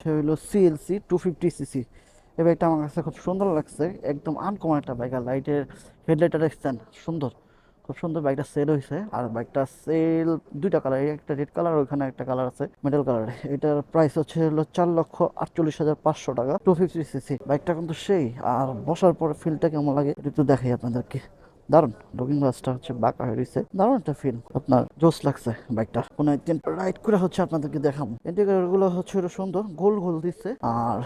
সে হলো CLC 250 CC. এই বাইকটা আমার কাছে খুব সুন্দর লাগছে, একদম আনকমন একটা বাইক। আর লাইটের হেডলাইটটা দেখছেন, সুন্দর, খুব সুন্দর। বাইকটা সেল হয়েছে। আর বাইকটা সেল দুইটা কালার, একটা রেড কালার, ওইখানে একটা কালার আছে মেটাল কালার। এটার প্রাইস হলো 4,48,500 টাকা। 250 সিসি বাইকটা কিন্তু সেই। আর বসার পরে ফিলটা কেমন লাগে এটা একটু দেখাই আপনাদেরকে। দারুন, লুকিং গ্লাসটা হচ্ছে বাঁকা হয়ে রয়েছে, দারুন একটা ফিল, আপনার জোস লাগছে বাইকটা। কোন একদিন রাইড করে হচ্ছে আপনাদেরকে দেখাবো। ইন্টিগ্রেটর গুলো হচ্ছে সুন্দর, গোল গোল দিচ্ছে। আর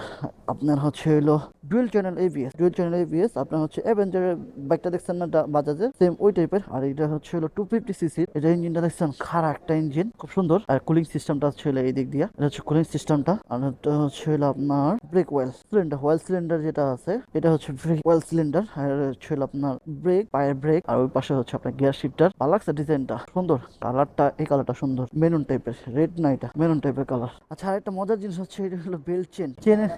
আপনার হচ্ছে হলো ডুয়েল চ্যানেল এবিএস আপনার হচ্ছে অ্যাভেঞ্জারের বাইকটা দেখছেন না বাজাজের, সেম ওই টাইপের। আর এটা হচ্ছে হলো 250 সিসি। এটা ইঞ্জিনটা দেখছেন, খাড়া একটা ইঞ্জিন, খুব সুন্দর। আর কুলিং সিস্টেমটা হচ্ছে হলো এই দিক দিয়ে, এটা হচ্ছে কুলিং সিস্টেমটা। আর এটা হচ্ছে হলো আপনার ব্রেক ওয়েল সিলিন্ডার যেটা আছে, এটা হচ্ছে ব্রেক ওয়েল সিলিন্ডার। আর হচ্ছে হলো আপনার ব্রেক, পায়ের ব্রেক। আর ওই পাশে হচ্ছে আপনার গিয়ার শিফটার। ভালো লাগছে ডিজাইনটা, সুন্দর। কালারটা, এই কালারটা সুন্দর, মেরুন টাইপের, রেড না, এটা মেরুন টাইপের কালার। আচ্ছা, আর একটা মজার জিনিস হচ্ছে, এটা হলো বেল্ট চেনের।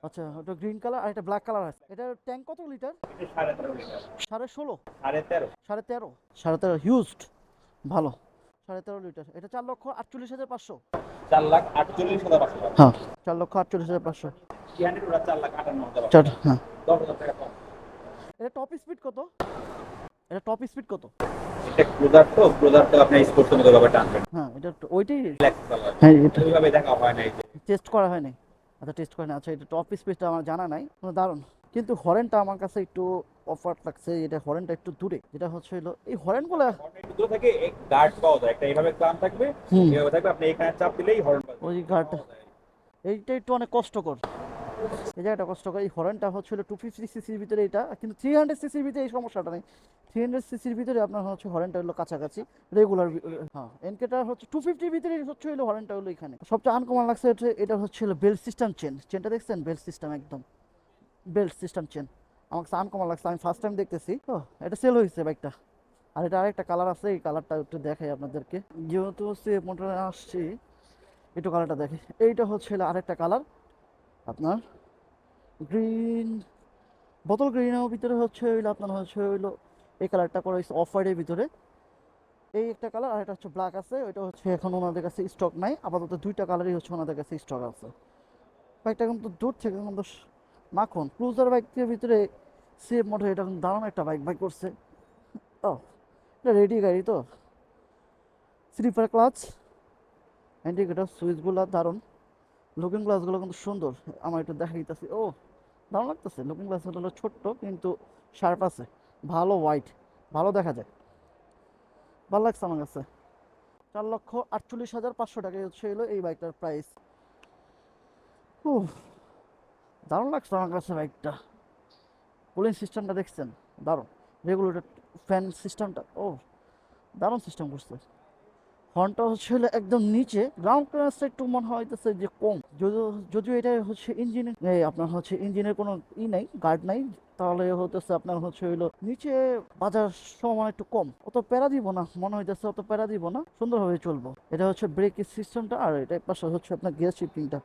আচ্ছা, ওটা গ্রিন কালার আর এটা ব্ল্যাক কালার আছে। এটার ট্যাঙ্ক কত লিটার? 16.5। 13.5। 13.5 হিউজড, ভালো। 13.5 লিটার। এটা 4,48,500। 4,48,500 টাকা। হ্যাঁ, 4,48,500। 300 ওরা 4,58,500 চার, টাকা। হ্যাঁ। 10,000 টাকা কম। এটা টপ স্পিড কত? এটা টপ স্পিড কত? এটা ক্রুজার তো আপনি স্পোর্টস মতো ভাবে টানবেন। হ্যাঁ, এটা ওইটাই। Black colour. হ্যাঁ, এটা ওইভাবে দেখা হয় না এই যে। টেস্ট করা হয়নি। আচ্ছা, টেস্ট করে না। আচ্ছা, এটা টপ স্পিডটা আমার জানা নাই। দারুণ। কিন্তু হরেনটা আমার কাছে একটু অফার লাগছে। এটা হরেনটা একটু দূরে, যেটা হচ্ছে হলো এই হরেনগুলো। হর্ন একটু দূরে থাকে, এক গার্ড পাওয়া যায়। একটা এইভাবে ক্লাম থাকবে, হুম, এইভাবে থাকবে, আপনি এখানে চাপ দিলেই হর্ন ওই বাজবে। ঘাট, পাওয়া যায়। এইটা একটু অনেক কষ্টকর। এই জায়গাটা কষ্টকর। এই হরেনটা হচ্ছিল 250 সিসির ভিতরে এটা, কিন্তু 300 সিসির ভিতরে এই সমস্যাটা নেই। 300 সিসির ভিতরে আপনার হচ্ছে হরেনটা হলো কাছাকাছি রেগুলার। হ্যাঁ, এনকেটা হচ্ছে 250 ভিতরে হচ্ছে হলো হরেনটা হলো এখানে। সবচেয়ে আনকমন লাগছে হচ্ছে এটা হচ্ছে হলো বেল্ট সিস্টেম চেনটা দেখছেন, বেল্ট সিস্টেম, একদম বেল্ট সিস্টেম চেন। আমার কাছে আনকমন লাগছে, আমি ফার্স্ট টাইম দেখতেছি তো। এটা সেল হয়েছে বাইকটা। আর এটা আরেকটা কালার আছে, এই কালারটা একটু দেখাই আপনাদেরকে। যেহেতু হচ্ছে মোটরে আসছি, একটু কালারটা দেখে। এইটা হচ্ছে হলো আরেকটা কালার, আপনার গ্রিন, বোতল গ্রিনের ভিতরে হচ্ছে হইলো আপনার হচ্ছে হইলো এই কালারটা করা হয়েছে অফ হোয়াইটের ভিতরে। এই একটা কালার, আর এটা হচ্ছে ব্ল্যাক আছে। ওইটা হচ্ছে এখন ওনাদের কাছে স্টক নাই, আপাতত দুইটা কালারই হচ্ছে ওনাদের কাছে স্টক আছে। বাইকটা কিন্তু দূর থেকে কিন্তু মাখন ক্রুজার বাইকের ভিতরে সেফ মোটর, এটা কিন্তু দারুণ একটা বাইক বাইক করছে। ও, এটা রেডি গাড়ি তো। স্লিপার ক্লাচ, ইন্ডিকেটর সুইচগুলো দারুণ। লুকিং গ্লাসগুলো কিন্তু সুন্দর, আমার একটু দেখাইতেছি। ও, দারুণ লাগতেছে। লুকিং গ্লাস হলো ছোট্ট কিন্তু শার্প আছে, ভালো হোয়াইট, ভালো দেখা যায়। ভালো লাগছে আমার কাছে। 4,48,500 টাকা হচ্ছে হলো এই বাইকটার প্রাইস। দারুণ লাগছে আমার কাছে বাইকটা। কুলিং সিস্টেমটা দেখছেন, দারুণ। রেগুলেটর ফ্যান সিস্টেমটা, ও, দারুণ সিস্টেম করছে। হর্নটা হচ্ছে হলো একদম নিচে, গ্রাউন্ড ক্লিয়ারেন্সটা একটু মনে হইতেছে যে কম। যদিও যদিও এটা হচ্ছে ইঞ্জিনের, আপনার হচ্ছে ইঞ্জিনের কোনো নাই, গার্ড নাই। তাহলে হতেছে আপনার হচ্ছে হইলো নিচে বাজার সময় একটু কম, অত প্যারা দিব না মনে হইতেছে, অত প্যারা দিব না, সুন্দরভাবে চলবো। এটা হচ্ছে ব্রেকের সিস্টেমটা। আর এটা পাশে হচ্ছে আপনার গিয়ার শিফটিংটা,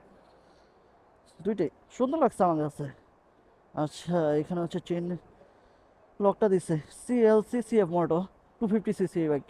দুইটাই সুন্দর লাগছে আমার কাছে। আচ্ছা, এখানে হচ্ছে চেন লকটা দিছে, CLC CF motor 250 CC bike.